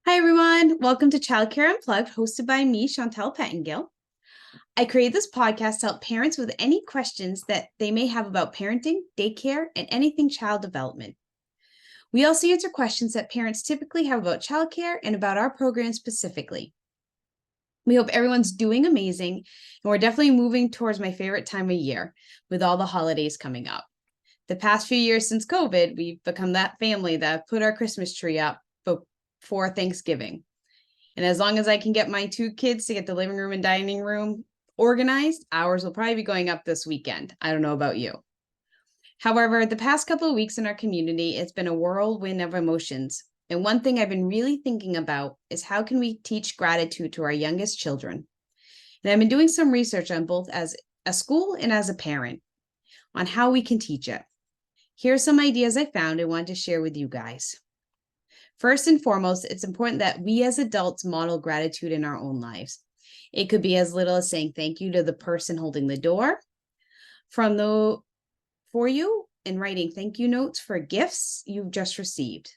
Hi, everyone. Welcome to Childcare Unplugged, hosted by me, Chantel Pettingill. I create this podcast to help parents with any questions that they may have about parenting, daycare, and anything child development. We also answer questions that parents typically have about childcare and about our program specifically. We hope everyone's doing amazing, and we're definitely moving towards my favorite time of year with all the holidays coming up. The past few years since COVID, we've become that family that put our Christmas tree up before Thanksgiving. And as long as I can get my two kids to get the living room and dining room organized, ours will probably be going up this weekend. I don't know about you. However, the past couple of weeks in our community, it's been a whirlwind of emotions. And one thing I've been really thinking about is how can we teach gratitude to our youngest children? And I've been doing some research on both as a school and as a parent on how we can teach it. Here are some ideas I found and wanted to share with you guys. First and foremost, it's important that we as adults model gratitude in our own lives. It could be as little as saying thank you to the person holding the door for you and writing thank you notes for gifts you've just received.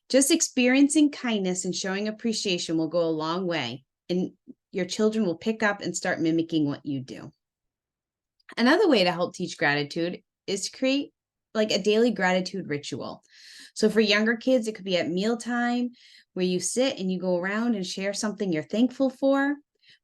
Just experiencing kindness and showing appreciation will go a long way, and your children will pick up and start mimicking what you do. Another way to help teach gratitude is to create like a daily gratitude ritual. So for younger kids, it could be at mealtime where you sit and you go around and share something you're thankful for.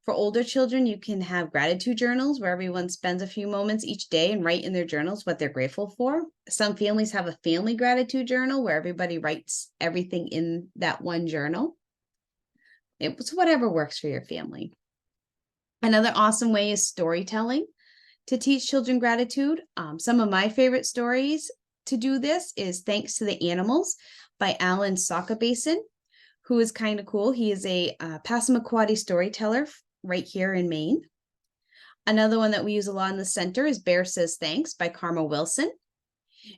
For older children, you can have gratitude journals where everyone spends a few moments each day and write in their journals what they're grateful for. Some families have a family gratitude journal where everybody writes everything in that one journal. It's whatever works for your family. Another awesome way is storytelling to teach children gratitude. Some of my favorite stories to do this is Thanks to the Animals by Alan Sakabason, who is kind of cool. He is a Passamaquoddy storyteller right here in Maine. Another one that we use a lot in the center is Bear Says Thanks by Karma Wilson.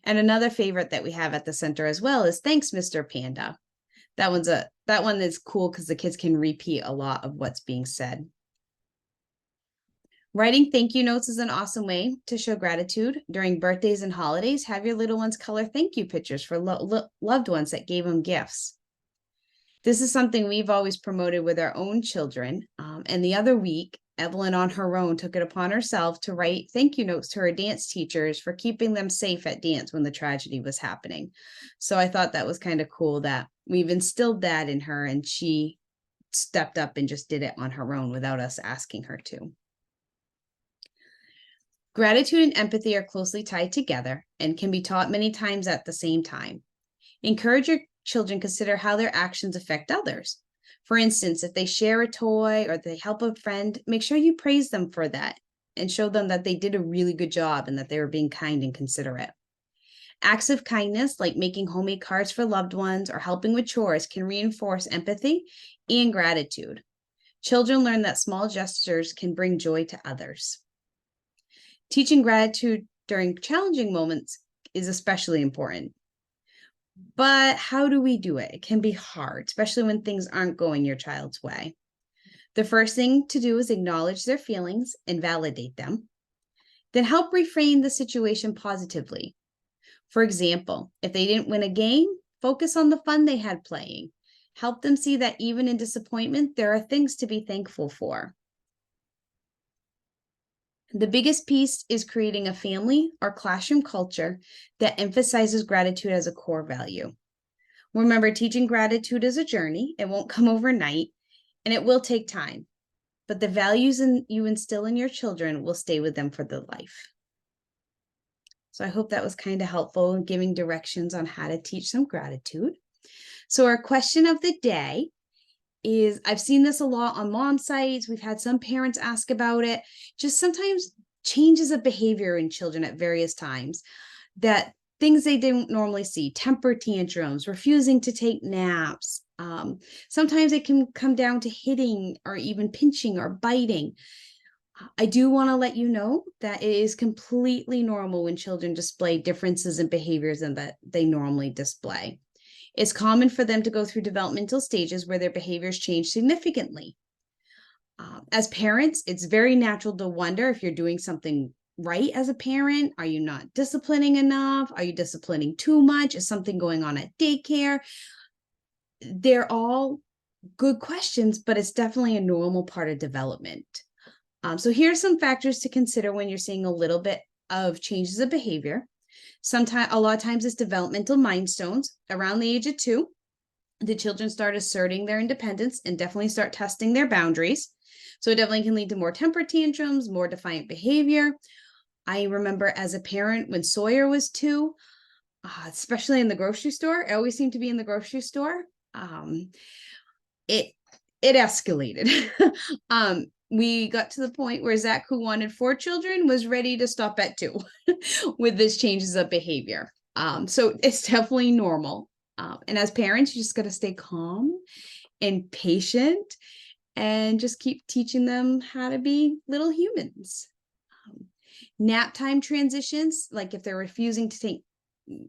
And another favorite that we have at the center as well is Thanks, Mr. Panda. That one is cool because the kids can repeat a lot of what's being said. Writing thank you notes is an awesome way to show gratitude. During birthdays and holidays, have your little ones color thank you pictures for loved ones that gave them gifts. This is something we've always promoted with our own children. And the other week, Evelyn on her own took it upon herself to write thank you notes to her dance teachers for keeping them safe at dance when the tragedy was happening. So I thought that was kind of cool that we've instilled that in her and she stepped up and just did it on her own without us asking her to. Gratitude and empathy are closely tied together and can be taught many times at the same time. Encourage your children to consider how their actions affect others. For instance, if they share a toy or they help a friend, make sure you praise them for that and show them that they did a really good job and that they were being kind and considerate. Acts of kindness, like making homemade cards for loved ones or helping with chores, can reinforce empathy and gratitude. Children learn that small gestures can bring joy to others. Teaching gratitude during challenging moments is especially important. But how do we do it? It can be hard, especially when things aren't going your child's way. The first thing to do is acknowledge their feelings and validate them. Then help reframe the situation positively. For example, if they didn't win a game, focus on the fun they had playing. Help them see that even in disappointment, there are things to be thankful for. The biggest piece is creating a family or classroom culture that emphasizes gratitude as a core value. Remember, teaching gratitude is a journey. It won't come overnight, and it will take time. But the values you instill in your children will stay with them for their life. So I hope that was kind of helpful in giving directions on how to teach some gratitude. So our question of the day is, I've seen this a lot on mom sites. We've had some parents ask about it. Just sometimes changes of behavior in children at various times, that things they didn't normally see, temper tantrums, refusing to take naps. Sometimes it can come down to hitting or even pinching or biting. I do want to let you know that it is completely normal when children display differences in behaviors and that they normally display. It's common for them to go through developmental stages where their behaviors change significantly. As parents, it's very natural to wonder if you're doing something right as a parent. Are you not disciplining enough? Are you disciplining too much? Is something going on at daycare? they're all good questions, but it's definitely a normal part of development. So here's some factors to consider when you're seeing a little bit of changes of behavior. A lot of times it's developmental milestones around the age of 2. The children start asserting their independence and definitely start testing their boundaries. So it definitely can lead to more temper tantrums, more defiant behavior. I remember as a parent when Sawyer was 2, especially in the grocery store, I always seemed to be in the grocery store. It escalated. We got to the point where Zach, who wanted 4 children, was ready to stop at 2 with this changes of behavior. So it's definitely normal. And as parents, you just got to stay calm and patient and just keep teaching them how to be little humans. Nap time transitions, like if they're refusing to take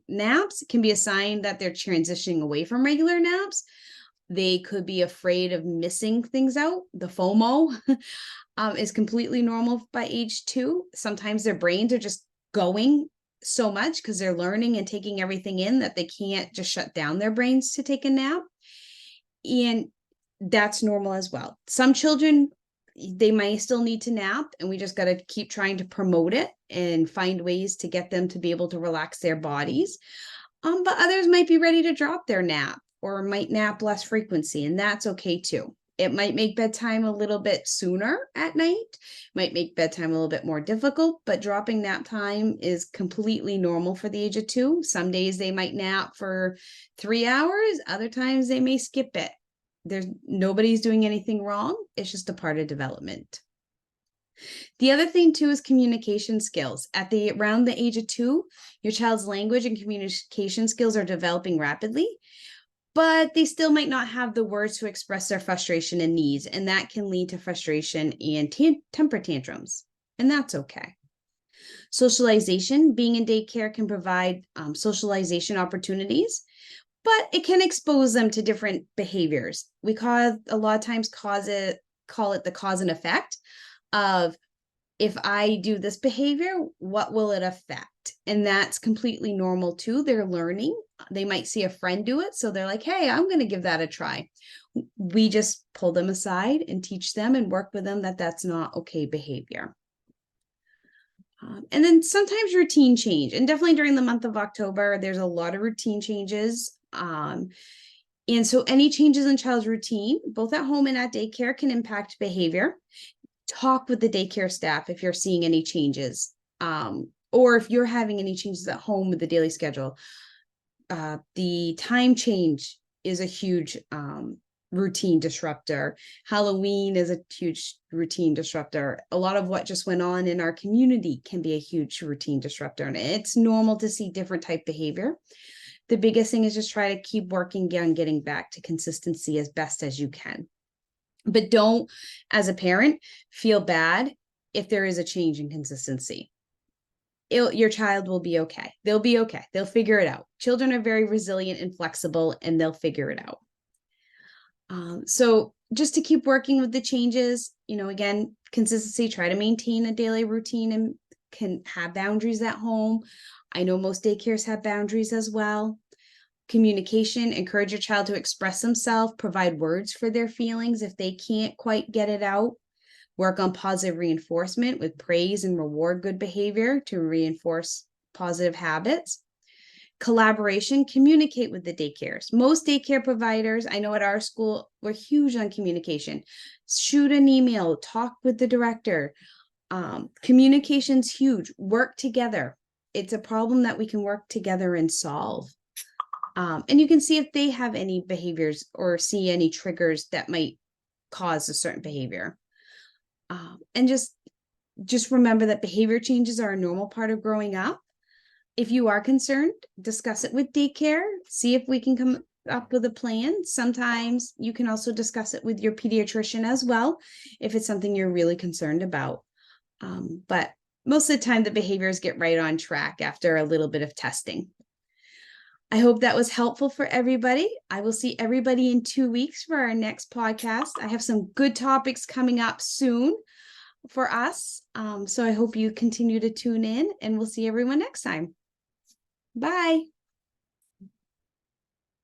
naps, can be a sign that they're transitioning away from regular naps. They could be afraid of missing things out. The FOMO is completely normal by age 2. Sometimes their brains are just going so much because they're learning and taking everything in that they can't just shut down their brains to take a nap. And that's normal as well. Some children, they might still need to nap, and we just got to keep trying to promote it and find ways to get them to be able to relax their bodies. But others might be ready to drop their nap or might nap less frequency, and that's okay too. It might make bedtime a little bit sooner at night, might make bedtime a little bit more difficult, but dropping nap time is completely normal for the age of 2. Some days they might nap for 3 hours, other times they may skip it. Nobody's doing anything wrong. It's just a part of development. The other thing too is communication skills. Around the age of 2, your child's language and communication skills are developing rapidly, but they still might not have the words to express their frustration and needs, and that can lead to frustration and temper tantrums, and that's okay. Socialization, being in daycare can provide socialization opportunities, but it can expose them to different behaviors. We a lot of times call it the cause and effect of, if I do this behavior, what will it affect? And that's completely normal too. They're learning. They might see a friend do it, so they're like, hey, I'm going to give that a try. We just pull them aside and teach them and work with them that that's not okay behavior. And then sometimes routine change, and definitely during the month of October, there's a lot of routine changes. And so any changes in child's routine, both at home and at daycare, can impact behavior. Talk with the daycare staff if you're seeing any changes, or if you're having any changes at home with the daily schedule. The time change is a huge routine disruptor. Halloween is a huge routine disruptor. A lot of what just went on in our community can be a huge routine disruptor, and it's normal to see different type behavior. The biggest thing is just try to keep working on getting back to consistency as best as you can. But don't, as a parent, feel bad if there is a change in consistency. Your child will be okay. They'll be okay. They'll figure it out. Children are very resilient and flexible, and they'll figure it out. So just to keep working with the changes, again, consistency, try to maintain a daily routine and can have boundaries at home. I know most daycares have boundaries as well. Communication, encourage your child to express themselves, provide words for their feelings if they can't quite get it out. Work on positive reinforcement with praise and reward good behavior to reinforce positive habits. Collaboration, communicate with the daycares. Most daycare providers, I know at our school, we're huge on communication. Shoot an email, talk with the director. Communication's huge. Work together. It's a problem that we can work together and solve. And you can see if they have any behaviors or see any triggers that might cause a certain behavior. And just remember that behavior changes are a normal part of growing up. If you are concerned, discuss it with daycare. See if we can come up with a plan. Sometimes you can also discuss it with your pediatrician as well, if it's something you're really concerned about. But most of the time, the behaviors get right on track after a little bit of testing. I hope that was helpful for everybody. I will see everybody in 2 weeks for our next podcast. I have some good topics coming up soon for us. So I hope you continue to tune in, and we'll see everyone next time. Bye.